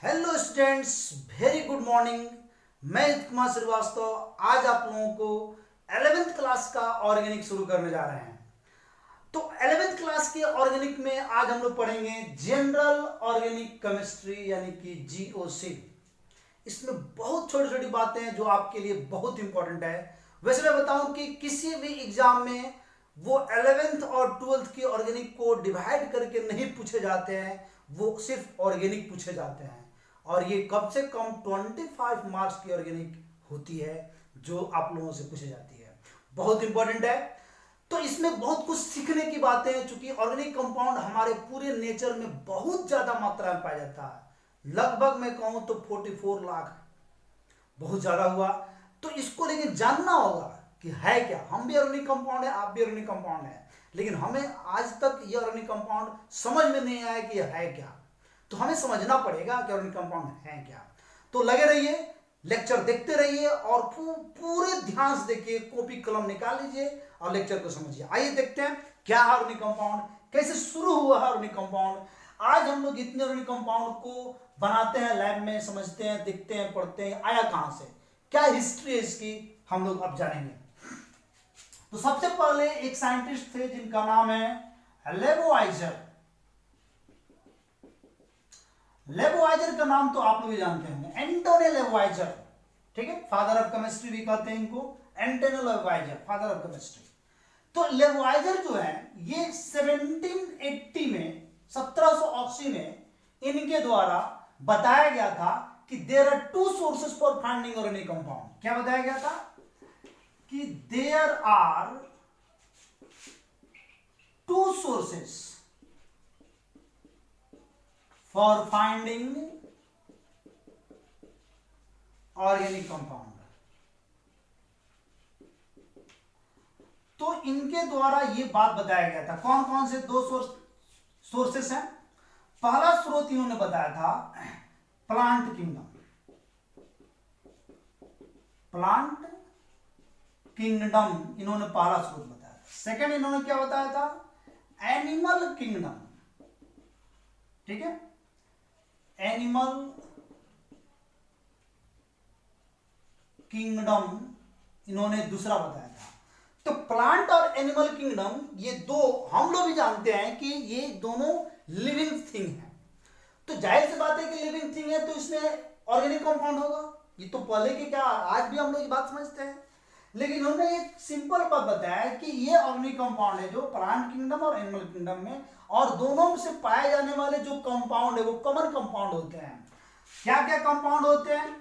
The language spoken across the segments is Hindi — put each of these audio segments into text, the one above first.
Hello students, very good morning. मैं हित कुमार श्रीवास्तव आज आप लोगों को 11th क्लास का ऑर्गेनिक शुरू करने जा रहे हैं। तो 11th क्लास के ऑर्गेनिक में आज हम लोग पढ़ेंगे जनरल ऑर्गेनिक केमिस्ट्री यानी कि जीओसी। इसमें बहुत छोटी छोटी बातें हैं जो आपके लिए बहुत इंपॉर्टेंट है। वैसे मैं बताऊं कि किसी भी एग्जाम में वो 11th और 12th की ऑर्गेनिक को डिवाइड करके नहीं पूछे जाते हैं, वो सिर्फ ऑर्गेनिक पूछे जाते हैं। और ये कम से कम 25 मार्क्स की ऑर्गेनिक होती है जो आप लोगों से पूछी जाती है, बहुत इंपॉर्टेंट है। तो इसमें बहुत कुछ सीखने की बातें हैं, चूंकि ऑर्गेनिक कंपाउंड हमारे पूरे नेचर में बहुत ज्यादा मात्रा में पाया जाता है। लगभग मैं कहूं तो 44 लाख, बहुत ज्यादा हुआ। तो इसको लेकिन जानना होगा कि है क्या। हम भी ऑर्गेनिक कंपाउंड है, आप भी ऑर्गेनिक कंपाउंड है, लेकिन हमें आज तक ये ऑर्गेनिक कंपाउंड समझ में नहीं आया कि यह है क्या। तो हमें समझना पड़ेगा कि ऑर्गेनिक कंपाउंड है क्या। तो लगे रहिए, लेक्चर देखते रहिए और पूरे ध्यान से देखिए, कॉपी कलम निकाल लीजिए और लेक्चर को समझिए। आइए देखते हैं क्या है ऑर्गेनिक कंपाउंड, कैसे शुरू हुआ है ऑर्गेनिक कंपाउंड। आज हम लोग इतने ऑर्गेनिक कंपाउंड को बनाते हैं, लैब में समझते हैं, देखते हैं, पढ़ते हैं, आया कहां से, क्या हिस्ट्री है इसकी, हम लोग अब जानेंगे। तो सबसे पहले एक साइंटिस्ट थे जिनका नाम है लेबोवाइजर। लेबोवाइजर का नाम तो आप लोग भी जानते होंगे, एंटोनी लेबोवाइजर, ठीक है। फादर ऑफ केमिस्ट्री भी कहते हैं इनको, एंटोनी लेबोवाइजर, फादर ऑफ केमिस्ट्री। तो लेबोवाइजर जो है ये 1780 में, 1780 में इनके द्वारा बताया गया था कि there are two sources for finding organic compound. क्या बताया गया था कि there are two sources for finding organic compound. तो इनके द्वारा यह बात बताया गया था। कौन कौन से दो सोर्सेस हैं? पहला स्रोत इन्होंने बताया था प्लांट किंगडम, प्लांट किंगडम इन्होंने पहला स्रोत बताया था। सेकंड इन्होंने क्या बताया था? एनिमल किंगडम, ठीक है, एनिमल किंगडम इन्होंने दूसरा बताया था। तो प्लांट और एनिमल किंगडम ये दो हम लोग भी जानते हैं कि ये दोनों लिविंग थिंग है। तो जाहिर सी बात है कि लिविंग थिंग है तो इसमें ऑर्गेनिक कंपाउंड होगा। ये तो पहले की क्या, आज भी हम लोग ये बात समझते हैं, लेकिन उन्होंने एक सिंपल बात बताया कि ये ऑर्गेनिक कंपाउंड है जो प्लांट किंगडम और एनिमल किंगडम में, और दोनों में से पाए जाने वाले जो कंपाउंड है वो कॉमन कंपाउंड होते हैं। क्या क्या कंपाउंड होते हैं?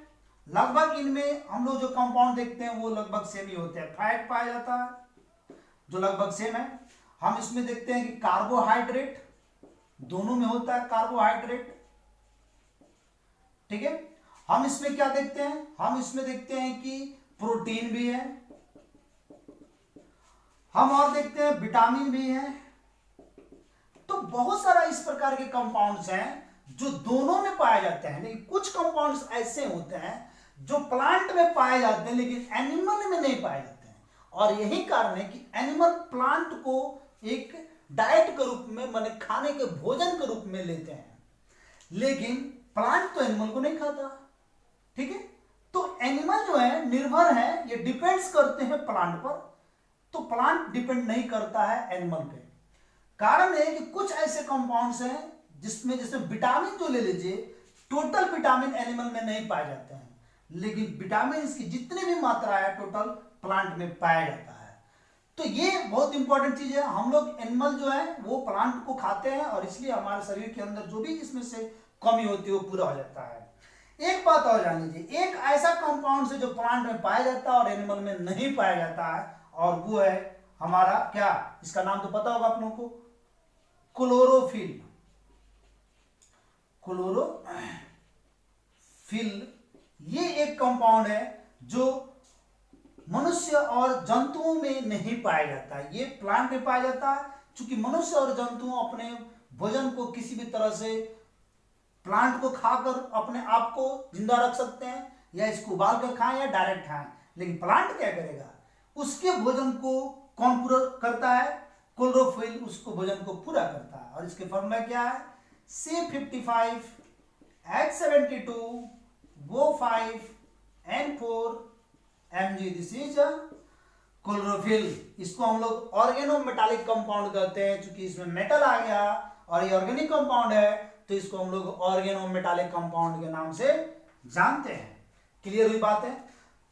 लगभग इनमें हम लोग जो कंपाउंड देखते हैं वो लगभग सेम ही होते हैं। फैट पाया जाता है जो लगभग सेम है। हम इसमें देखते हैं कि कार्बोहाइड्रेट दोनों में होता है, कार्बोहाइड्रेट, ठीक है। हम इसमें क्या देखते हैं? हम इसमें देखते हैं कि प्रोटीन भी है, हम और देखते हैं विटामिन भी है। तो बहुत सारा इस प्रकार के कंपाउंड्स हैं जो दोनों में पाए जाते हैं, लेकिन कुछ कंपाउंड्स ऐसे होते हैं जो प्लांट में पाए जाते हैं लेकिन एनिमल में नहीं पाए जाते हैं। और यही कारण है कि एनिमल प्लांट को एक डाइट के रूप में, माने खाने के भोजन के रूप में लेते हैं, लेकिन प्लांट तो एनिमल को नहीं खाता, ठीक है। तो एनिमल जो है निर्भर है, ये डिपेंड्स करते हैं प्लांट पर, तो प्लांट डिपेंड नहीं करता है एनिमल पे। कारण है कि कुछ ऐसे कंपाउंड्स हैं जिसमें, जैसे विटामिन जो ले लीजिए, टोटल विटामिन एनिमल में नहीं पाए जाते हैं, लेकिन विटामिन की जितनी भी मात्रा है टोटल प्लांट में पाया जाता है। तो ये बहुत इंपॉर्टेंट चीज है। हम लोग एनिमल जो है वो प्लांट को खाते हैं और इसलिए हमारे शरीर के अंदर जो भी इसमें से कमी होती है वो पूरा हो जाता है। एक बात और जान लीजिए, एक ऐसा कंपाउंड है जो प्लांट में पाया जाता है और एनिमल में नहीं पाया जाता है, और वो है हमारा क्या, इसका नाम तो पता होगा आप लोगों को, क्लोरोफिल। क्लोरोफिल ये एक कंपाउंड है जो मनुष्य और जंतुओं में नहीं पाया जाता है, ये प्लांट में पाया जाता है। क्योंकि मनुष्य और जंतु अपने भोजन को किसी भी तरह से प्लांट को खाकर अपने आप को जिंदा रख सकते हैं, या इसको उबाल कर खाएं या डायरेक्ट खाएं, लेकिन प्लांट क्या करेगा, उसके भोजन को कौन पूरा करता है? क्लोरोफिल उसको भोजन को पूरा करता है। और इसके फॉर्मूला क्या है? C55 H72 O5 N4 Mg, this is chlorophyll. इसको हम लोग ऑर्गेनोमेटालिक कंपाउंड कहते हैं, क्योंकि इसमें मेटल आ गया और ये ऑर्गेनिक कंपाउंड है, तो इसको हम लोग ऑर्गेनोमेटालिक कंपाउंड के नाम से जानते हैं। क्लियर हुई बात है?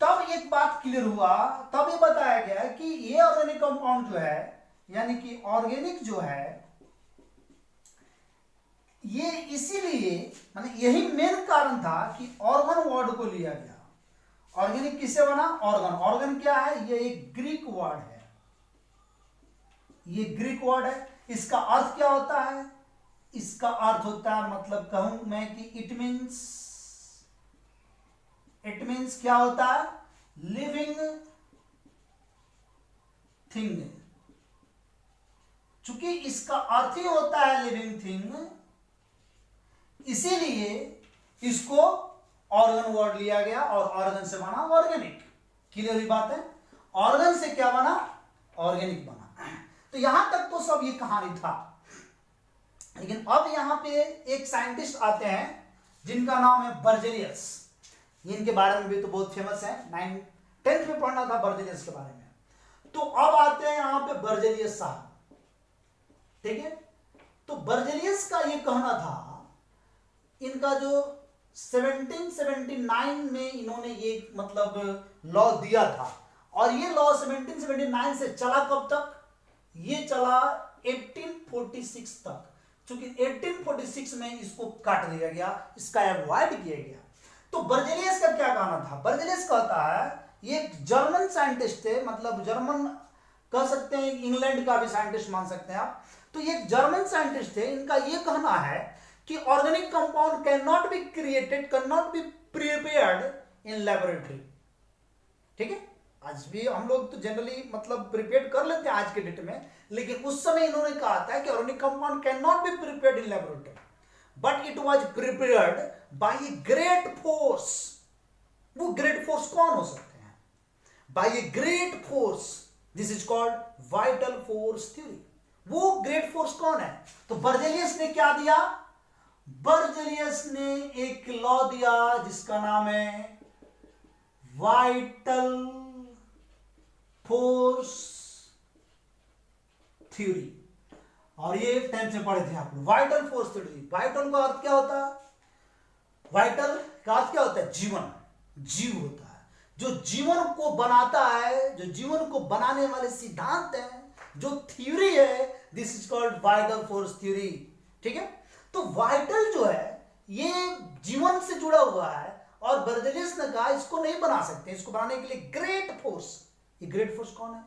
तब एक बात क्लियर हुआ, तब ये बताया गया कि ये ऑर्गेनिक कंपाउंड जो है, यानी कि ऑर्गेनिक जो है, ये इसीलिए माने यही मेन कारण था कि ऑर्गन वर्ड को लिया गया। ऑर्गेनिक किससे बना? ऑर्गन। ऑर्गन क्या है? ये एक ग्रीक वर्ड है, ये ग्रीक वर्ड है। इसका अर्थ क्या होता है? इसका अर्थ होता है, मतलब कहूं मैं कि इट मीन्स क्या होता है? Living thing. चूंकि इसका अर्थ ही होता है लिविंग थिंग, इसीलिए इसको ऑर्गन वर्ड लिया गया और ऑर्गन से बना ऑर्गेनिक। क्लियर हुई बात है? ऑर्गन से क्या बना? ऑर्गेनिक बना। तो यहां तक तो सब ये कहानी था, लेकिन अब यहां पे एक साइंटिस्ट आते हैं जिनका नाम है बर्जेलियस। इनके बारे में भी तो बहुत फेमस है, 10th में पढ़ना था बर्जेलियस के बारे में। तो अब आते हैं यहां पे बर्जेलियस साहब, ठीक है। तो बर्जेलियस का ये कहना था, इनका जो 1779 में इन्होंने ये मतलब लॉ दिया था, और ये लॉ 1779 से चला कब तक? ये चला 1846 तक। क्योंकि 1846 में इसको काट दिया गया, इसका अवॉइड किया गया। तो बर्जेलियस का क्या कहना था? बर्जेलियस कहता है, ये एक जर्मन साइंटिस्ट थे, मतलब जर्मन कह सकते हैं, इंग्लैंड का भी साइंटिस्ट मान सकते हैं आप। तो ये एक जर्मन साइंटिस्ट थे। इनका ये कहना है कि organic compound can not be created, can not be prepared in laboratory. ठीक है, आज भी हम लोग तो जनरली मतलब प्रिपेयर कर लेते हैं आज के डेट में, लेकिन उस समय इन्होंने कहा था कि organic compound can not be prepared in laboratory, but it was prepared by a great force. वो ग्रेट फोर्स कौन हो सकते हैं? By a great force, this is called vital force theory. वो ग्रेट फोर्स कौन है? तो बर्जेलियस ने क्या दिया? बर्जेलियस ने एक लॉ दिया जिसका नाम है वाइटल फोर्स थ्योरी। और ये 10th से पढ़े थे आप लोग, वाइटल फोर्स थ्योरी। वाइटल का अर्थ क्या होता है? वाइटल का अर्थ क्या होता है? जीवन, जीव होता है, जो जीवन को बनाता है, जो जीवन को बनाने वाले सिद्धांत है, जो थ्योरी है, this is called vital force theory. ठीक है, तो वाइटल जो है ये जीवन से जुड़ा हुआ है, और बर्जेलियस ने कहा इसको नहीं बना सकते, इसको बनाने के लिए ग्रेट फोर्स। ये ग्रेट फोर्स कौन है?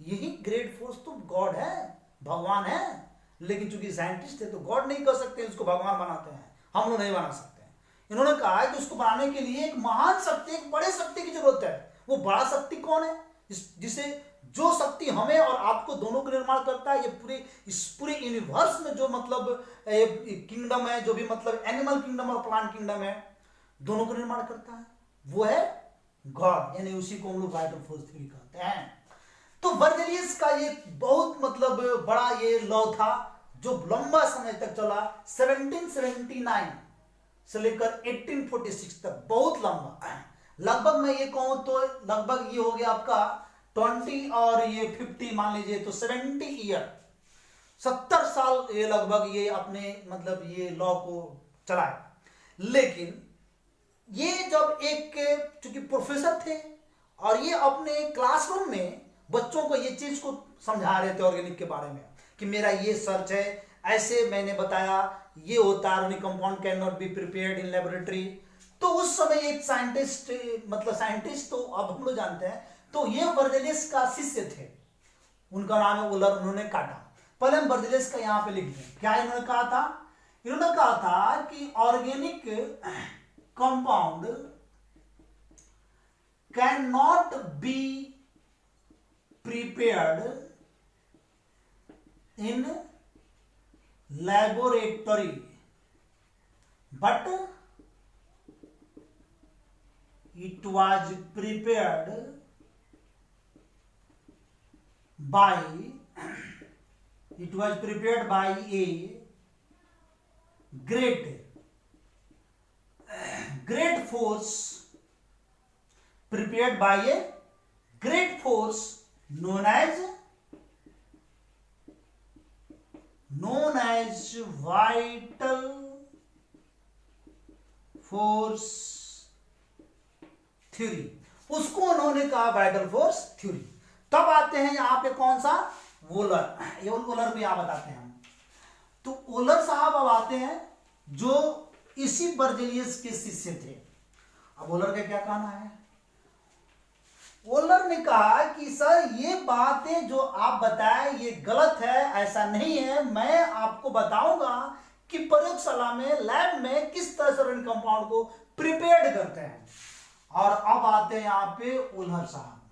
यही ग्रेट फोर्स तो गॉड है, भगवान है। लेकिन चूंकि साइंटिस्ट है तो गॉड नहीं कर सकते, उसको भगवान बनाते हैं, हम लोग नहीं बना सकते। इन्होंने कहा कि उसको बनाने के लिए एक महान शक्ति, एक बड़े शक्ति की जरूरत है। वो बड़ा शक्ति कौन है? जिसे जो शक्ति हमें और आपको दोनों को निर्माण करता है, ये इस पूरे यूनिवर्स में जो मतलब किंगडम है, जो भी मतलब एनिमल किंगडम और प्लांट किंगडम है, दोनों को निर्माण करता है, वो है गॉड। यानी उसी को हम लोग वाइटल फोर्स थ्योरी कहते हैं। तो बर्जेलियस का ये बहुत मतलब बड़ा ये लॉ था, जो लंबा समय तक चला, 1779 से लेकर 1846 तक, बहुत लंबा। लगभग मैं ये कहूं तो लगभग ये हो गया आपका 20 और ये 50 मान लीजिए, तो 70 ईयर, 70 साल ये लगभग ये अपने मतलब ये लॉ को चलाए। लेकिन ये जब एक चूंकि प्रोफेसर थे और ये अपने क्लासरूम में बच्चों को ये चीज को समझा रहे थे ऑर्गेनिक के बारे में, कि मेरा ये सर्च है, ऐसे मैंने बताया, ये होता है organic compound can not be prepared in laboratory. तो उस समय एक साइंटिस्ट, मतलब साइंटिस्ट तो अब हम लोग जानते हैं, तो ये बर्जेलियस का शिष्य थे, उनका नाम है उलर, उन्होंने काटा। पहले हम बर्जेलियस का यहां पे लिख दें। क्या इन्होंने कहा था? इन्होंने कहा था कि organic compound can not B prepared in laboratory, but it was prepared by a great force prepared by a great force known as vital force theory, उसको उन्होंने कहा वाइटल फोर्स थ्योरी। तब आते हैं यहां पे कौन सा, वोलर, ये वोलर भी यहां बताते हैं हम। तो वोलर साहब अब आते हैं जो इसी बर्जेलियस के शिष्य थे। अब वोलर का क्या कहना है, वोलर ने कहा कि सर ये बातें जो आप बताए ये गलत है, ऐसा नहीं है। मैं आपको बताऊंगा कि प्रयोगशाला में, लैब में किस तरह से ऑर्गेनिक कंपाउंड को प्रिपेयर्ड करते हैं। और अब आते हैं यहां पे वोलर साहब,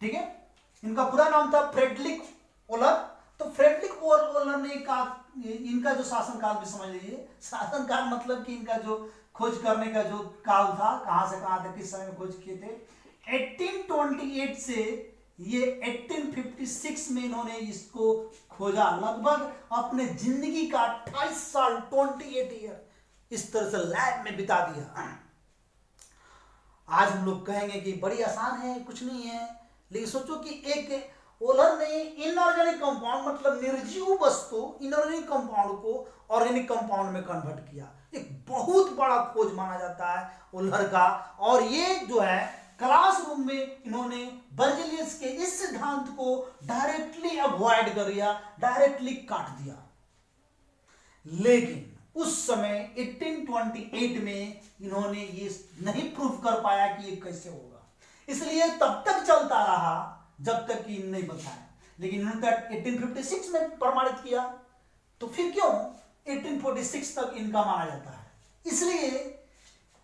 ठीक है। इनका पूरा नाम था फ्रेडरिक वोलर। तो फ्रेडरिक वोलर ने कहा, इनका जो शासनकाल भी समझ लीजिए, शासनकाल मतलब कि इनका जो खोज करने का जो काल था, कहां से कहां तक किस समय में खोज किए थे, 1828 से ये 1856 में इन्होंने इसको खोजा। लगभग अपने जिंदगी का 28 साल, 28 ईयर इस तरह से लैब में बिता दिया। आज हम लोग कहेंगे कि बड़ी आसान है, कुछ नहीं है, लेकिन सोचो कि एक वोलर ने इनऑर्गेनिक कंपाउंड मतलब निर्जीव वस्तु, इनऑर्गेनिक कंपाउंड को ऑर्गेनिक कंपाउंड में कन्वर्ट किया। एक बहुत बड़ा खोज माना जाता है वोलर का। और ये जो है क्लासरूम में इन्होंने बर्जेलियस के इस सिद्धांत को डायरेक्टली अवॉइड कर दिया, डायरेक्टली काट दिया। लेकिन उस समय 1828 में इन्होंने ये नहीं प्रूव कर पाया कि ये कैसे होगा, इसलिए तब तक चलता रहा जब तक कि नहीं बताया। लेकिन इन्होंने 1856 में प्रमाणित किया, तो फिर क्यों 1846 तक इनका माना जाता है, इसलिए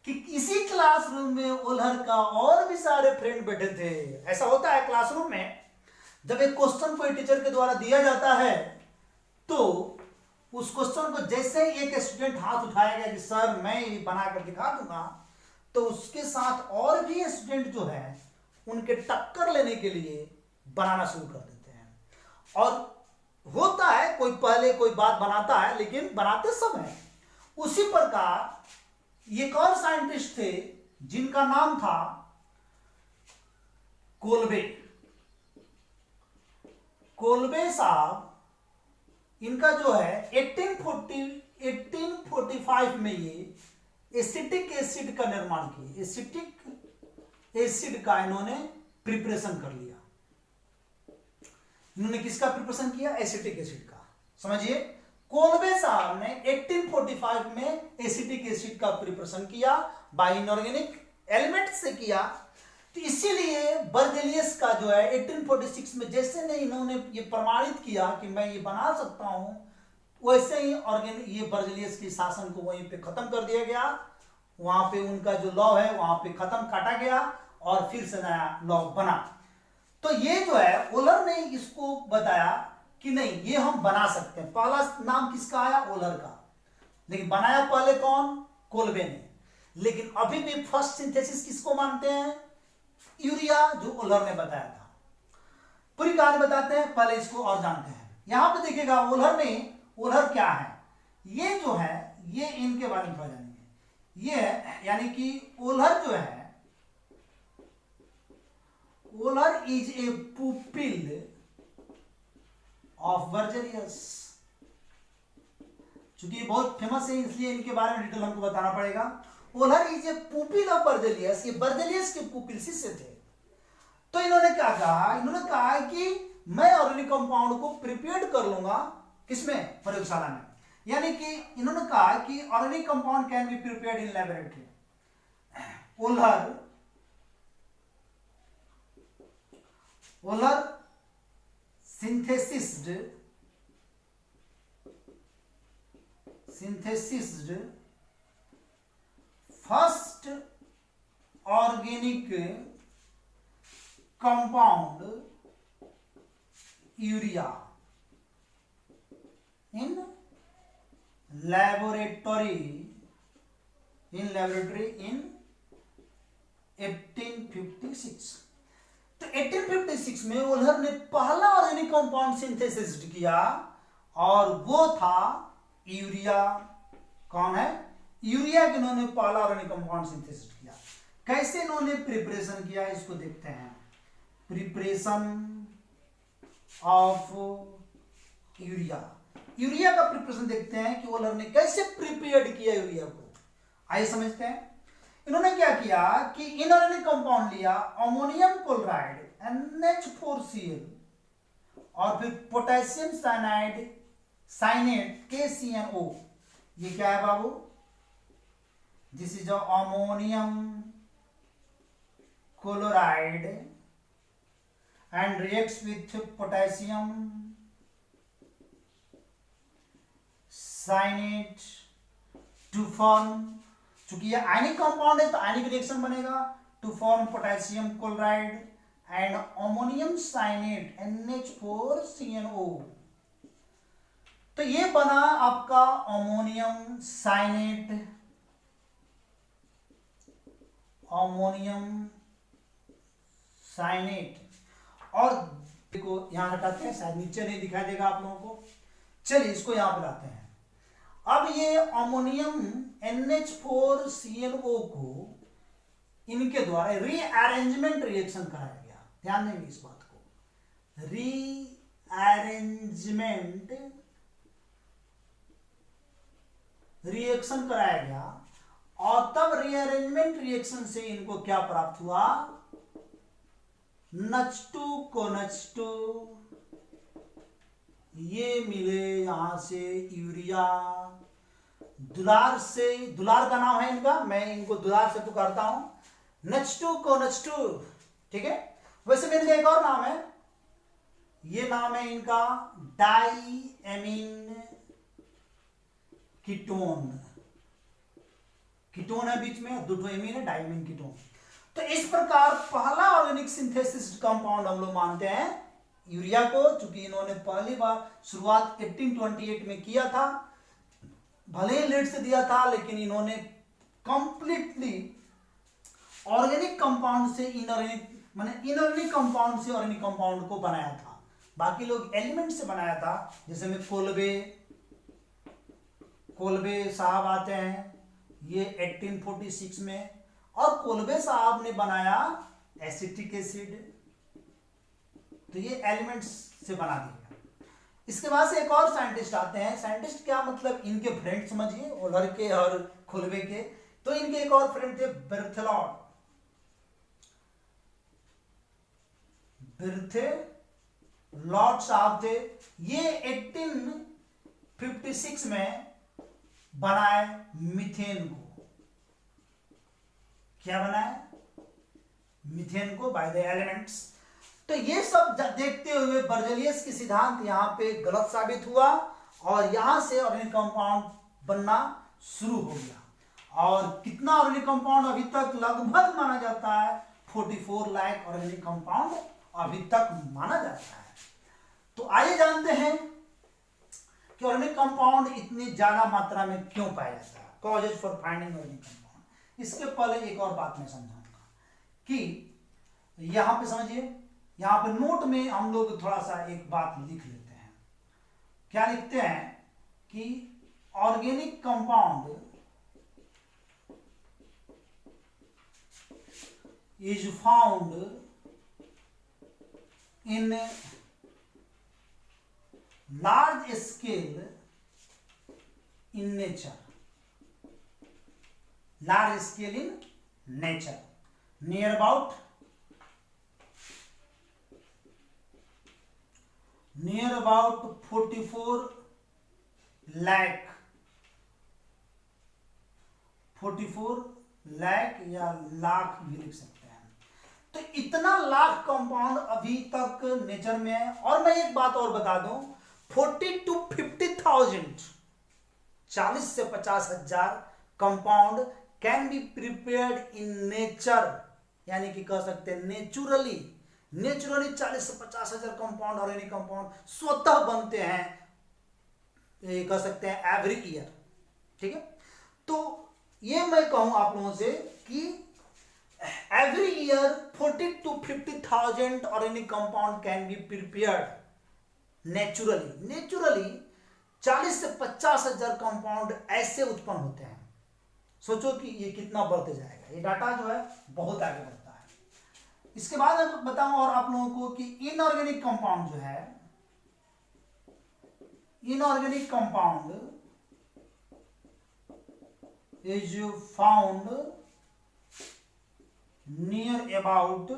कि इसी क्लासरूम में वोलर का और भी सारे फ्रेंड बैठे थे। ऐसा होता है क्लासरूम में, जब एक क्वेश्चन कोई टीचर के द्वारा दिया जाता है तो उस क्वेश्चन को जैसे ही एक स्टूडेंट हाथ उठाएगा कि सर मैं बनाकर दिखा दूंगा, तो उसके साथ और भी स्टूडेंट जो है उनके टक्कर लेने के लिए बनाना शुरू कर देते हैं। और होता है कोई पहले कोई बात बनाता है, लेकिन बनाते सब हैं। उसी प्रकार एक और साइंटिस्ट थे जिनका नाम था कोल्बे। कोल्बे साहब, इनका जो है 1845 में ये एसिटिक एसिड का निर्माण किए। एसिटिक एसिड का इन्होंने प्रिपरेशन कर लिया। इन्होंने किसका प्रिपरेशन किया, एसिटिक एसिड का। समझिए, कोल्बे साहब ने 1845 में एसिटिक एसिड का प्रिपरेशन किया, बाय इनऑर्गेनिक एलिमेंट से किया। तो इसीलिए बर्जेलियस का जो है 1846 में जैसे ने इन्होंने ये प्रमाणित किया कि मैं ये बना सकता हूं, वैसे ही ऑर्गेनिक ये बर्जेलियस के शासन को वहीं पे खत्म कर दिया गया। वहां पे उनका जो लॉ है वहां पे खत्म, काटा गया और फिर से नया लॉ बना। तो ये जो है वोलर ने इसको बताया कि नहीं, ये हम बना सकते हैं। पहला नाम किसका आया, वोलर का, लेकिन बनाया पहले कौन, कोल्बे ने। लेकिन अभी भी फर्स्ट सिंथेसिस किसको मानते हैं, यूरिया, जो वोलर ने बताया था। पूरी कहानी बताते हैं, पहले इसको और जानते हैं। यहां पे देखिएगा वोलर क्या है, ये जो है ये इनके बारे में थोड़ा जानेंगे। ये यानी कि वोलर जो है, volar is a pupil of Berzelius. चूंकि ये बहुत फेमस है इसलिए इनके बारे में डिटेल हमको बताना पड़ेगा। Volar is a pupil of Berzelius, ये बर्जेलियस के पुपिल शिष्य थे। तो इन्होंने क्या कहा, इन्होंने कहा कि मैं ऑर्गेनिक कंपाउंड को प्रिपेयर्ड कर लूंगा, किसमें, प्रयोगशाला में। यानी कि इन्होंने कहा कि organic compound can be prepared in laboratory. Volar synthesized first organic compound urea in laboratory in 1856। तो 1856 में वोलर ने पहला ऑर्गेनिक कंपाउंड सिंथेसिस किया और वो था यूरिया। कौन है, यूरिया का इन्होंने पहला ऑर्गेनिक कंपाउंड सिंथेसिस किया। कैसे इन्होंने प्रिपरेशन किया इसको देखते हैं। प्रिपरेशन ऑफ यूरिया, यूरिया का प्रिपरेशन देखते हैं कि वॉलर ने कैसे प्रिपेयर्ड किया यूरिया को। आइए समझते हैं। इन्होंने क्या किया कि इनऑर्गेनिक कंपाउंड लिया, अमोनियम क्लोराइड NH4Cl और फिर पोटेशियम साइनेट KCNO। ये क्या है बाबू? This is ammonium chloride and reacts with potassium cyanate to form, चूंकि ये आयनिक कंपाउंड है तो आयनिक रिएक्शन बनेगा, to form potassium chloride and ammonium cyanate NH4CnO। तो ये बना आपका अमोनियम साइनेट, और देखो यहां हटाते हैं, शायद नीचे नहीं दिखाई देगा आप लोगों को। चलिए इसको यहां पे लाते हैं। अब ये अमोनियम NH4CnO को इनके द्वारा रीअरेंजमेंट रिएक्शन कराया गया। ध्यान देंगे इस बात को, रीअरेंजमेंट रिएक्शन कराया गया। और तब रीअरेंजमेंट रिएक्शन से इनको क्या प्राप्त हुआ? NH2 को NH2, ये मिले यहां से यूरिया। दुलार से, दुलार का नाम है इनका, मैं इनको दुलार से पुकारता हूं। NH2 को NH2, ठीक है। वैसे भी इनका एक और नाम है, ये नाम है इनका डाईएमीन कीटोन। कीटोन है बीच में, दो एमीन है, डाईएमीन कीटोन। तो इस प्रकार पहला ऑर्गेनिक सिंथेसिस कंपाउंड हम लोग मानते हैं यूरिया को, चूंकि इन्होंने पहली बार शुरुआत 1828 में किया था। भले ही लेट से दिया था, लेकिन इन्होंने कंप्लीटली ऑर्गेनिक कंपाउंड से इनऑर्गेनिक कंपाउंड से ऑर्गेनिक कंपाउंड को बनाया था। बाकी लोग एलिमेंट से बनाया था, जैसे में कोलबे साहब आते हैं ये 1846 में, और कोलबे साहब ने बनाया एसिटिक एसिड, तो ये एलिमेंट्स से बना दिया। इसके बाद से एक और साइंटिस्ट आते हैं। साइंटिस्ट क्या मतलब, इनके फ्रेंड समझिए, ओलर के और कोलबे के। तो इनके एक और फ्रेंड थे बर्थेलॉट साहब थे। ये 1856 में बनाए मीथेन को। क्या बनाए? मीथेन को बाय द एलिमेंट्स। तो ये सब देखते हुए बर्जेलियस की सिद्धांत यहां पे गलत साबित हुआ और यहां से ऑर्गेनिक कंपाउंड बनना शुरू हो गया। और कितना ऑर्गेनिक कंपाउंड अभी तक लगभग माना जाता है 44 लाख ऑर्गेनिक कंपाउंड अभी तक माना जाता है। तो आइए जानते हैं कि ऑर्गेनिक कंपाउंड इतनी ज्यादा मात्रा में क्यों पाया जाता है, causes for finding organic compound. इसके पहले एक और बात मैं समझाऊंगा कि यहां पे समझिए, यहां पे नोट में हम लोग थोड़ा सा एक बात लिख लेते हैं। क्या लिखते हैं कि organic compound is found in large scale in nature. Large scale in nature, near about 44 lakh या लाख भी लिख सकते हैं। तो इतना लाख कंपाउंड अभी तक नेचर में है। और मैं एक बात और बता दूं, 40 to 50,000, 40 से 50,000 compound can be prepared in nature, यानी कि कह सकते हैं नेचुरली 40 से 50,000 कंपाउंड ऑर्गेनिक कंपाउंड स्वतः बनते हैं, कह सकते हैं एवरी ईयर। ठीक है, तो ये मैं कहूं आप लोगों से कि every year 40 to 50,000 organic compound can be prepared naturally 40 से 50,000 कंपाउंड ऐसे उत्पन्न होते हैं। सोचो कि ये कितना बढ़ते जाएगा, ये डाटा जो है बहुत आगे बढ़ता है। इसके बाद मैं बताऊं और आप लोगों को कि इनऑर्गेनिक कंपाउंड जो है, inorganic compound is found near about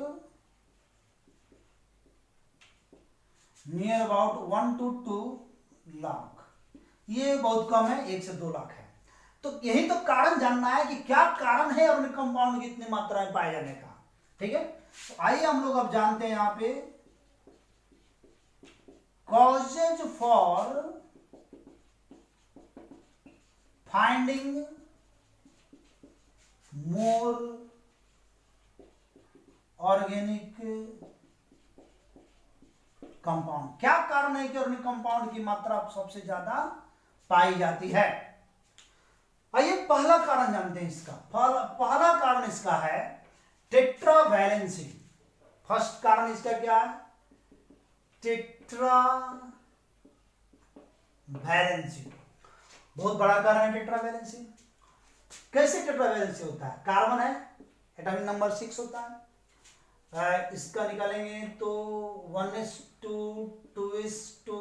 1 to 2 lakh. ये बहुत कम है, 1 से 2 लाख है। तो यही तो कारण जानना है कि क्या कारण है अपने कंपाउंड की इतनी मात्रा में पाए जाने का। ठीक है, तो आइए हम लोग अब जानते हैं यहां पे causes for finding more organic compound. क्या कारण है कि ऑर्गेनिक कंपाउंड की मात्रा सबसे ज्यादा पाई जाती है? आइए पहला कारण जानते हैं इसका। पहला कारण इसका है टेट्रावैलेंसी। फर्स्ट कारण इसका क्या है? टेट्रावैलेंसी। बहुत बड़ा कारण है टेट्रावैलेंसी। कैसे टेट्रावैलेंसी होता है? कार्बन है, एटॉमिक नंबर 6 होता है, इसका निकालेंगे तो 1s2 2s2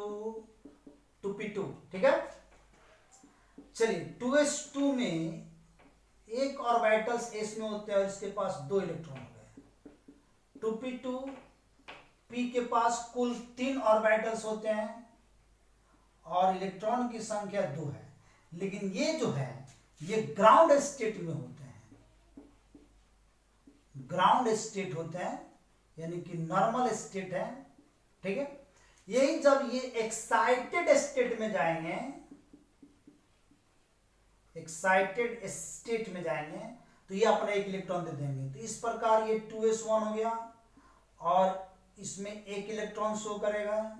2p2। ठीक है, चलिए 2s2 में एक ऑर्बिटल्स s में होते हैं और इसके पास 2 इलेक्ट्रॉन हो गए। 2p2 p के पास कुल 3 ऑर्बिटल्स होते हैं और इलेक्ट्रॉन की संख्या 2 है। लेकिन ये जो है ये ग्राउंड स्टेट में होते हैं, ग्राउंड स्टेट होते हैं, यानी कि नॉर्मल स्टेट है। ठीक है, यही जब ये एक्साइटेड स्टेट में जाएंगे, एक्साइटेड स्टेट में जाएंगे तो ये अपने एक इलेक्ट्रॉन दे देंगे। तो इस प्रकार ये 2s1 हो गया और इसमें एक इलेक्ट्रॉन शो करेगा।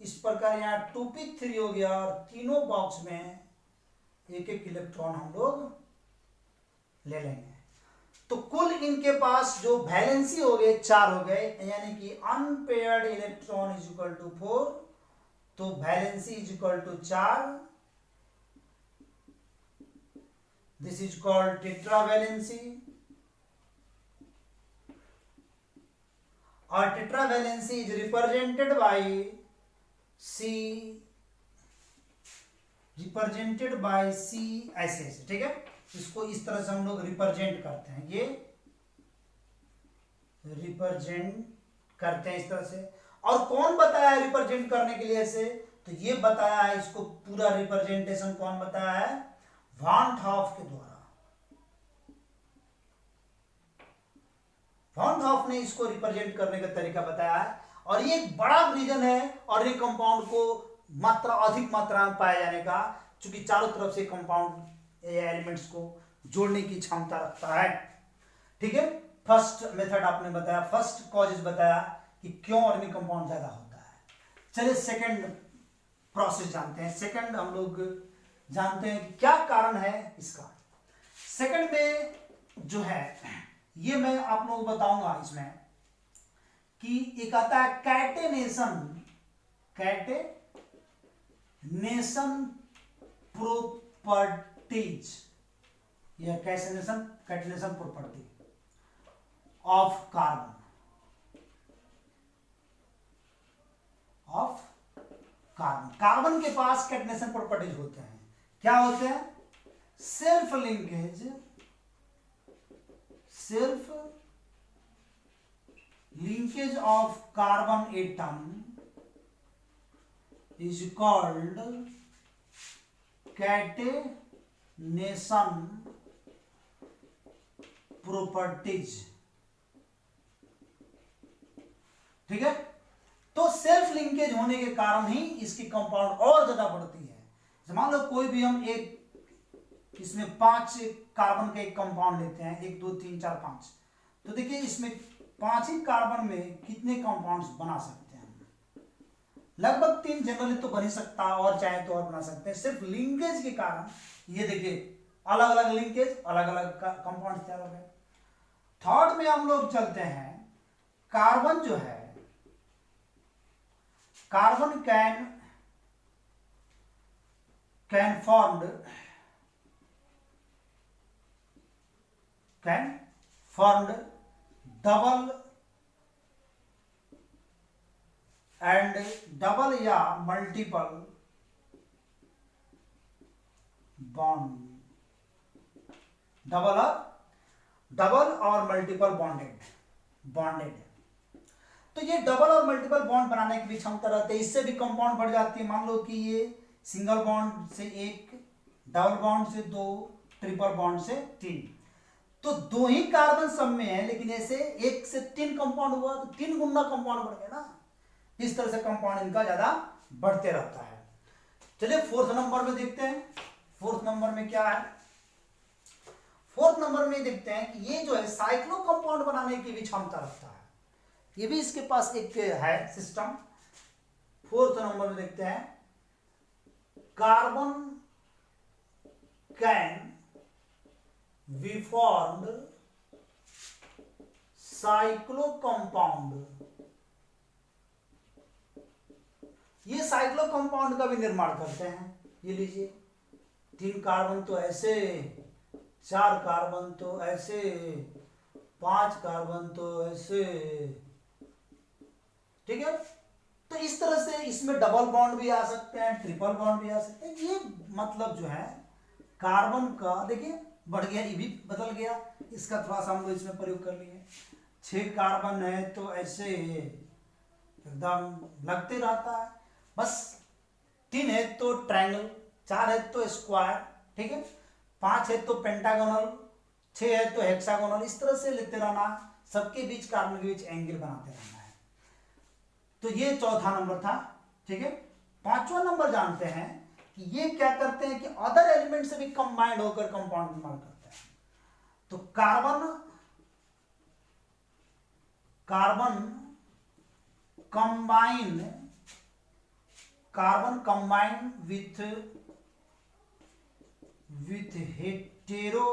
इस प्रकार यहाँ 2p3 हो गया और तीनों बॉक्स में एक एक इलेक्ट्रॉन हम लोग ले लेंगे। तो कुल इनके पास जो वैलेंसी हो गए 4 हो गए, यानी कि unpaired electron is equal to 4। तो valency is equal to 4। This is called tetravalency. और tetravalency is represented by C, represented by C ऐसे। ठीक है, इसको इस तरह से हम लोग रिप्रेजेंट करते हैं, ये रिप्रेजेंट करते हैं इस तरह से। और कौन बताया है रिप्रेजेंट करने के लिए ऐसे? तो ये बताया है, इसको पूरा रिप्रेजेंटेशन कौन बताया है? वॉन हॉफ के द्वारा। वॉन हॉफ ने इसको रिप्रेजेंट करने का तरीका बताया है। और ये एक बड़ा रीजन है और ये कंपाउंड को मात्रा अधिक मात्रा में पाए जाने का, क्योंकि चारों तरफ से कंपाउंड एलिमेंट्स को जोड़ने की क्षमता रखता है। ठीक है, फर्स्ट मेथड आपने बताया, फर्स्ट कॉजेज बताया कि क्यों ऑर्गेनिक कंपाउंड ज्यादा होता है। चलिए सेकंड प्रोसेस जानते हैं। सेकंड हम लोग जानते हैं कि क्या कारण है इसका। सेकंड में जो है ये मैं आप लोगों को बताऊंगा इसमें कि एक आता है कैटेनेशन, कैटेनेशन प्रॉपर्टीज, या catenation property of carbon, carbon के पास कैटेनेशन प्रॉपर्टीज होते हैं। क्या होते हैं? Self linkage of carbon atom is called catenation properties. ठीक है, तो सेल्फ लिंकेज होने के कारण ही इसकी कंपाउंड और ज्यादा बढ़ती है। मान लो कोई भी हम एक इसमें 5 कार्बन का एक कंपाउंड लेते हैं, 1 2 3 4 5, तो देखिए इसमें 5 ही कार्बन में कितने कंपाउंड्स बना सकते हैं? लगभग 3 जनरली तो बन ही सकता है, और चाहे तो और बना सकते हैं। सिर्फ लिंकेज के कारण ये देखिए अलग अलग लिंकेज, अलग अलग कंपाउंड तैयार हो गए। थर्ड में हम लोग चलते हैं, कार्बन जो है, carbon can formed can formed double and double या मल्टीपल बॉन्ड, डबल और मल्टीपल बॉन्डेड। तो ये डबल और मल्टीपल बॉन्ड बनाने की भी क्षमता रहती है, इससे भी कंपाउंड बढ़ जाती है। मान लो कि ये सिंगल बॉन्ड से एक, डबल बॉन्ड से दो, ट्रिपल बॉन्ड से तीन, तो दो ही कार्बन सब में है, लेकिन ऐसे एक से तीन कंपाउंड हुआ तो तीन गुना कंपाउंड बढ़ गया ना। इस तरह से कंपाउंड इनका ज्यादा बढ़ते रहता है। चलिए फोर्थ नंबर में देखते हैं, फोर्थ नंबर में क्या है। फोर्थ नंबर में देखते हैं कि ये जो है साइक्लो कंपाउंड बनाने की भी क्षमता रखता है, ये भी इसके पास एक है सिस्टम। फोर्थ नंबर में देखते हैं, carbon can be formed cyclo compound. ये साइक्लो कंपाउंड का भी निर्माण करते हैं। ये लीजिए, तीन कार्बन तो ऐसे, चार कार्बन तो ऐसे, पांच कार्बन तो ऐसे, ठीक है। तो इस तरह से इसमें डबल बॉन्ड भी आ सकते हैं, ट्रिपल बॉन्ड भी आ सकते हैं। ये मतलब जो है कार्बन का देखिए बढ़ गया, ये भी बदल गया, इसका थोड़ा सा हम लोग इसमें प्रयोग कर लिए। 6 कार्बन है तो ऐसे एकदम लगते रहता है, बस 3 है तो ट्रायंगल, 4 है तो स्क्वायर, ठीक है, 5 है तो पेंटागोनल, 6 है तो हेक्सागोनल। इस तरह से लेते रहना, सबके बीच कार्बन के बीच एंगल बनाते रहना है। तो ये चौथा नंबर था, ठीक है। पांचवा नंबर जानते हैं कि ये क्या करते हैं कि अदर एलिमेंट से भी कंबाइंड होकर कंपाउंड निर्माण करते हैं। तो carbon combine with hetero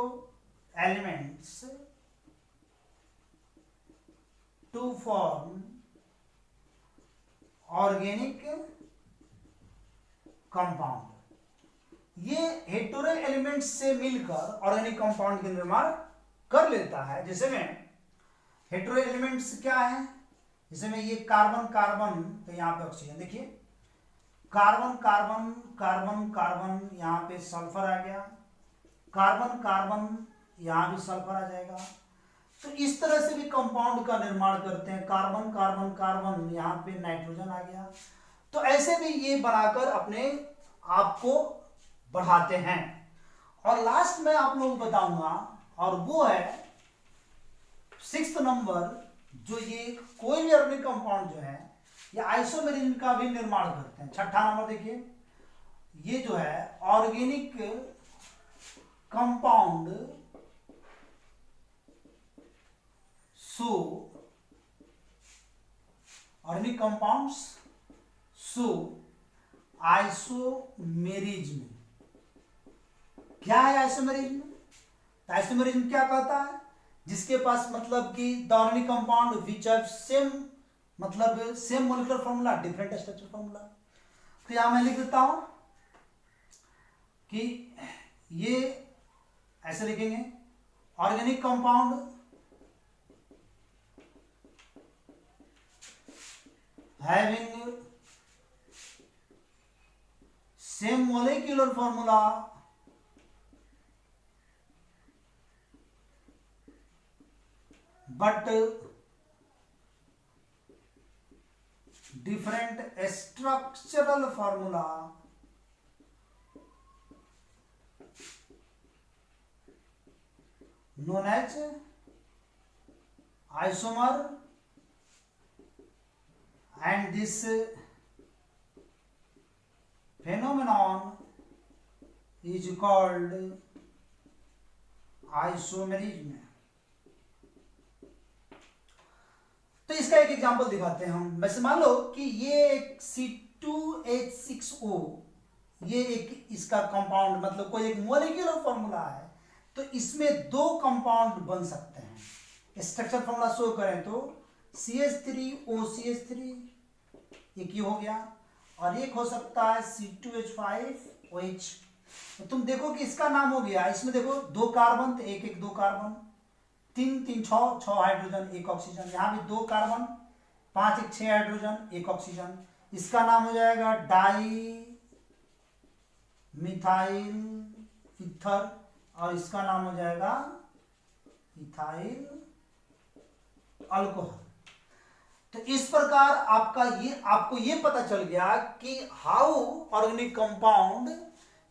elements to form organic compound. ये हेटेरो एलिमेंट्स से मिलकर ऑर्गेनिक कंपाउंड के निर्माण कर लेता है। जैसे में हेटेरो एलिमेंट्स क्या है, जैसे में ये कार्बन कार्बन, तो यहाँ पे ऑक्सीजन, देखिए कार्बन कार्बन कार्बन कार्बन, यहाँ पे सल्फर आ गया, कार्बन कार्बन, यहाँ भी सल्फर आ जाएगा। तो इस तरह से भी कंपाउंड का निर्माण करते हैं। कार्बन कार्बन कार्बन, यहाँ पे नाइट्रोजन आ गया। तो ऐसे भी ये बनाकर अपने आप को बढ़ाते हैं। और लास्ट में आप लोगों को बताऊंगा, और वो है 6th नंबर, जो ये कोई भी ऑर्गेनिक कंपाउंड जो है ये आइसोमेरिज्म का भी निर्माण करते हैं। छठा नंबर देखिए, ये जो है ऑर्गेनिक कंपाउंड ऑर्गेनिक कंपाउंड्स सो आइसोमेरिज्म। क्या है आइसोमेरिज्म? आइसोमेरिज्म क्या कहता है? जिसके पास मतलब कि the organic compound which have same, मतलब same molecular formula, different structure formula. तो यहां मैं लिख देता हूं कि ये ऐसे लिखेंगे, organic compound having same molecular formula but different structural formula known as isomer, and this phenomenon is called isomerism। तो इसका एक एग्जांपल दिखाते हैं हम। वैसे मान लो कि ये एक C2H6O, ये एक इसका कंपाउंड, मतलब कोई एक मॉलिक्यूलर फॉर्मूला है, तो इसमें दो कंपाउंड बन सकते हैं। स्ट्रक्चर फॉर्मूला शो करें तो CH3OCH3 एक ही हो गया, और एक हो सकता है C2H5OH। तो तुम देखो कि इसका नाम हो गया, इसमें देखो दो कार्बन, तो एक एक दो कार्बन, 3 3 6 6 हाइड्रोजन 1 ऑक्सीजन, यहाँ भी 2 कार्बन 5 1 6 हाइड्रोजन 1 ऑक्सीजन। इसका नाम हो जाएगा डाई मिथाइल ईथर और इसका नाम हो जाएगा इथाइल अल्कोहल। तो इस प्रकार आपको ये पता चल गया कि how organic compound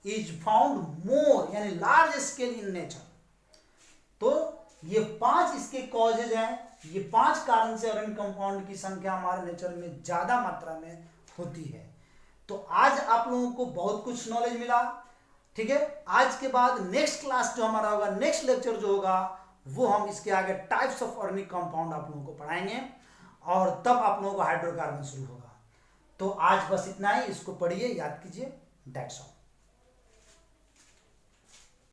is found मोर यानी लार्ज स्केल इन नेचर। तो ये 5 इसके कॉजेज हैं, ये 5 कारण से ऑर्गेनिक कंपाउंड की संख्या हमारे नेचर में ज्यादा मात्रा में होती है। तो आज आप लोगों को बहुत कुछ नॉलेज मिला, ठीक है। आज के बाद नेक्स्ट क्लास जो हमारा होगा, नेक्स्ट लेक्चर जो होगा, वो हम इसके आगे टाइप्स ऑफ ऑर्गेनिक कंपाउंड आप लोगों को पढ़ाएंगे और तब आप लोगों को हाइड्रोकार्बन शुरू होगा। तो आज बस इतना ही, इसको पढ़िए, याद कीजिए। That's all.